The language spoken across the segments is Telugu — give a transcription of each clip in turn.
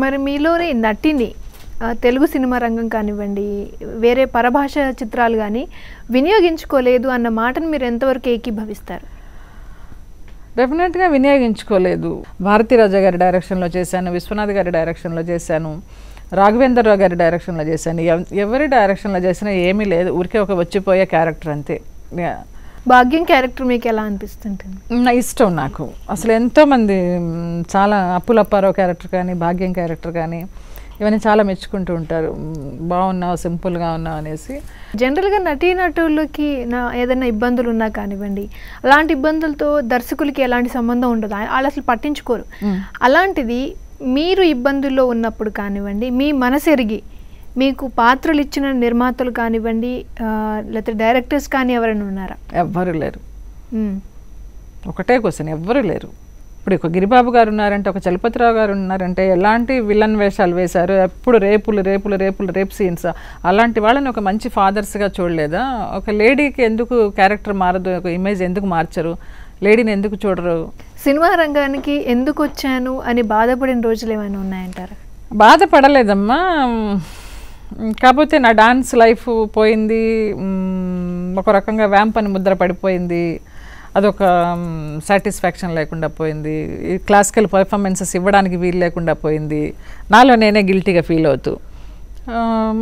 మరి మీలోని నటిని తెలుగు సినిమా రంగం కానివ్వండి, వేరే పరభాష చిత్రాలు గానీ వినియోగించుకోలేదు అన్న మాటను మీరు ఎంతవరకు ఏకీభవిస్తారు? డెఫినెట్గా వినియోగించుకోలేదు. భారతీరాజా గారి డైరెక్షన్లో చేశాను, విశ్వనాథ్ గారి డైరెక్షన్లో చేశాను, రాఘవేంద్రరావు గారి డైరెక్షన్లో చేశాను. ఎవరి డైరెక్షన్లో చేసినా ఏమీ లేదు, ఊరికే ఒక వచ్చిపోయే క్యారెక్టర్ అంతే. భాగ్యం క్యారెక్టర్ మీకు ఎలా అనిపిస్తుంటుంది? నా ఇష్టం నాకు. అసలు ఎంతోమంది చాలా అప్పులప్పారావు క్యారెక్టర్ కానీ, భాగ్యం క్యారెక్టర్ కానీ ఇవన్నీ చాలా మెచ్చుకుంటూ ఉంటారు. బాగున్నావు, సింపుల్గా ఉన్నావు అనేసి. జనరల్గా నటీనటులకి ఏదైనా ఇబ్బందులు ఉన్నా కానివ్వండి, అలాంటి ఇబ్బందులతో దర్శకులకి ఎలాంటి సంబంధం ఉండదు, వాళ్ళు అసలు పట్టించుకోరు. అలాంటిది మీరు ఇబ్బందుల్లో ఉన్నప్పుడు కానివ్వండి, మీ మనసెరిగి మీకు పాత్రలు ఇచ్చిన నిర్మాతలు కానివ్వండి, లేకపోతే డైరెక్టర్స్ కానీ ఎవరైనా ఉన్నారా? ఎవ్వరు లేరు. ఒకటే క్వశ్చన్, ఎవ్వరు లేరు. ఇప్పుడు ఒక గిరిబాబు గారు ఉన్నారంటే, ఒక చలపతిరావు గారు ఉన్నారంటే ఎలాంటి విలన్ వేషాలు వేశారు, ఎప్పుడు రేప్ సీన్స్. అలాంటి వాళ్ళని ఒక మంచి ఫాదర్స్గా చూడలేదా? ఒక లేడీకి ఎందుకు క్యారెక్టర్ మారదు, ఒక ఇమేజ్ ఎందుకు మార్చరు, లేడీని ఎందుకు చూడరు? సినిమా రంగానికి ఎందుకు వచ్చాను అని బాధపడిన రోజులు ఏమైనా ఉన్నాయంటారా? బాధపడలేదమ్మా, కాకపోతే నా డాన్స్ లైఫ్ పోయింది, ఒక రకంగా వ్యాంప్ అని ముద్ర పడిపోయింది, అదొక సాటిస్ఫాక్షన్ లేకుండా పోయింది, క్లాసికల్ పర్ఫార్మెన్సెస్ ఇవ్వడానికి వీలు లేకుండా పోయింది, నాలో నేనే గిల్టీగా ఫీల్ అవుతూ.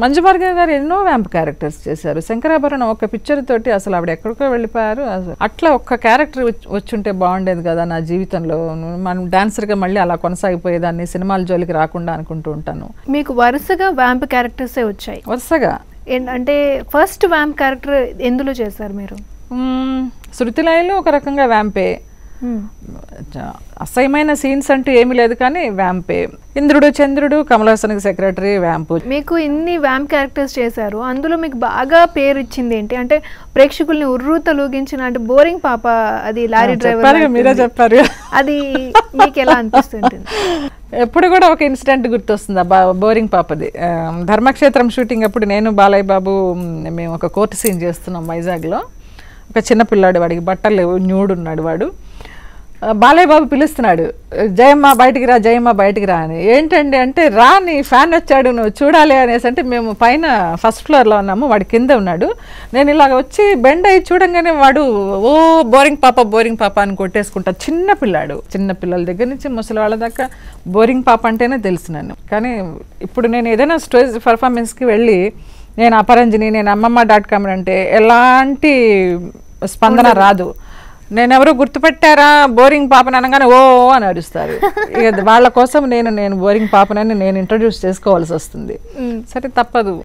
మంజు భార్గవి గారు ఎన్నో వ్యాంప్ క్యారెక్టర్స్ చేశారు. శంకరాభరణం ఒక పిక్చర్ తోటి అసలు ఆవిడ ఎక్కడికో వెళ్ళిపోయారు. అట్లా ఒక్క క్యారెక్టర్ వచ్చుంటే బాగుండేది కదా నా జీవితంలో, మనం డాన్సర్గా మళ్ళీ అలా కొనసాగిపోయేదాన్ని, సినిమాల జోలికి రాకుండా అనుకుంటూ ఉంటాను. మీకు వరుసగా వ్యాంప్ క్యారెక్టర్సే వచ్చాయి? వరుసగా అంటే ఫస్ట్ వ్యాంప్ క్యారెక్టర్ ఎందులో చేశారు మీరు? శృతిలయలో ఒక రకంగా వ్యాంపే, అసహ్యమైన సీన్స్ అంటూ ఏమీ లేదు కానీ వ్యాంపే. ఇంద్రుడు చంద్రుడు, కమల్ హాసన్కి సెక్రటరీ, వ్యాంపు. మీకు ఇన్ని వ్యాంప్ క్యారెక్టర్స్ చేశారు, అందులో మీకు బాగా పేరు ఇచ్చింది ఏంటి? అంటే ప్రేక్షకుల్ని ఉర్రూ తొలగించిన అంటే బోరింగ్ పాప, అది లారీ డ్రైవర్, మీరే చెప్పారు, అది మీకు ఎలా అనిపిస్తుంటుంది? ఎప్పుడు కూడా ఒక ఇన్సిడెంట్ గుర్తొస్తుంది బోరింగ్ పాపది. ధర్మక్షేత్రం షూటింగ్ అప్పుడు నేను బాలయ్య బాబు మేము ఒక కోర్టు సీన్ చేస్తున్నాం వైజాగ్లో. ఒక చిన్న పిల్లాడు, వాడికి బట్టలు న్యూడ్ ఉన్నాడు. వాడు బాలయ్య బాబు పిలుస్తున్నాడు, జయమ్మ బయటికి రా, జయమ్మ బయటికి రా అని. ఏంటండి అంటే, రా నీ ఫ్యాన్ వచ్చాడు నువ్వు చూడాలి అనేసి. అంటే మేము పైన ఫస్ట్ ఫ్లోర్లో ఉన్నాము, వాడు కింద ఉన్నాడు. నేను ఇలాగ వచ్చి బెండ్ అయ్యి చూడంగానే వాడు ఓ బోరింగ్ పాప అని కొట్టేసుకుంటా. చిన్న పిల్లాడు, చిన్న పిల్లల దగ్గర నుంచి ముసలి వాళ్ళ దాకా బోరింగ్ పాప అంటేనే తెలుసు నన్ను. కానీ ఇప్పుడు నేను ఏదైనా స్టేజ్ పర్ఫార్మెన్స్కి వెళ్ళి నేను అపరంజిని, నేను అమ్మమ్మ.com అంటే ఎలాంటి స్పందన రాదు. నేనెవరో గుర్తుపెట్టారా బోరింగ్ పాపని అనగానే ఓ అని అరుస్తారు. ఇక వాళ్ళ కోసం నేను బోరింగ్ పాపనని నేను ఇంట్రడ్యూస్ చేసుకోవాల్సి వస్తుంది. సరే తప్పదు.